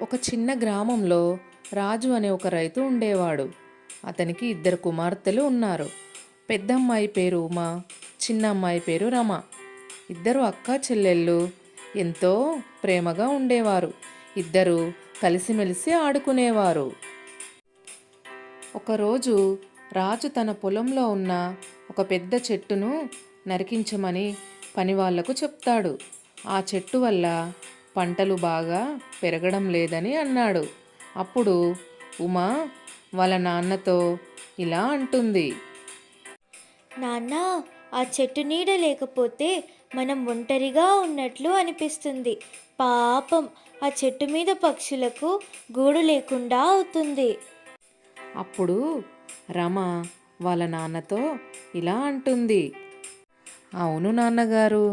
ఒక చిన్న గ్రామంలో రాజు అనే ఒక రైతు ఉండేవాడు. అతనికి ఇద్దరు కుమార్తెలు ఉన్నారు. పెద్దమ్మాయి పేరు ఉమా, చిన్న అమ్మాయి పేరు రమ. ఇద్దరు అక్కా చెల్లెళ్ళు ఎంతో ప్రేమగా ఉండేవారు. ఇద్దరు కలిసిమెలిసి ఆడుకునేవారు. ఒకరోజు రాజు తన పొలంలో ఉన్న ఒక పెద్ద చెట్టును నరికించమని పనివాళ్లకు చెప్తాడు. ఆ చెట్టు వల్ల పంటలు బాగా పెరగడం లేదని అన్నాడు. అప్పుడు ఉమా వాళ్ళ నాన్నతో ఇలా అంటుంది. నాన్న, ఆ చెట్టు నీడ లేకపోతే మనం ఒంటరిగా ఉన్నట్లు అనిపిస్తుంది. పాపం, ఆ చెట్టు మీద పక్షులకు గూడు లేకుండా అవుతుంది. అప్పుడు రమ వాళ్ళ నాన్నతో ఇలా అంటుంది. అవును నాన్నగారు,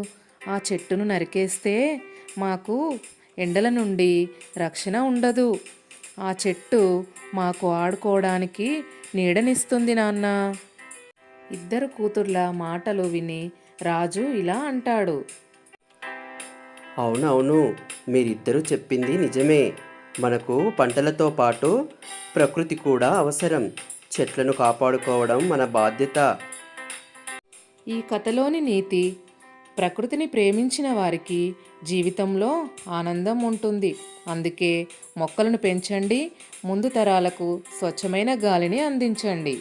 ఆ చెట్టును నరికేస్తే మాకు ఎండల నుండి రక్షణ ఉండదు. ఆ చెట్టు మాకు ఆడుకోవడానికి నీడనిస్తుంది నాన్న. ఇద్దరు కూతుర్ల మాటలు విని రాజు ఇలా అంటాడు. అవునవును, మీరిద్దరూ చెప్పింది నిజమే. మనకు పంటలతో పాటు ప్రకృతి కూడా అవసరం. చెట్లను కాపాడుకోవడం మన బాధ్యత. ఈ కథలోని నీతి: ప్రకృతిని ప్రేమించిన వారికి జీవితంలో ఆనందం ఉంటుంది. అందుకే మొక్కలను పెంచండి, ముందు తరాలకు స్వచ్ఛమైన గాలిని అందించండి.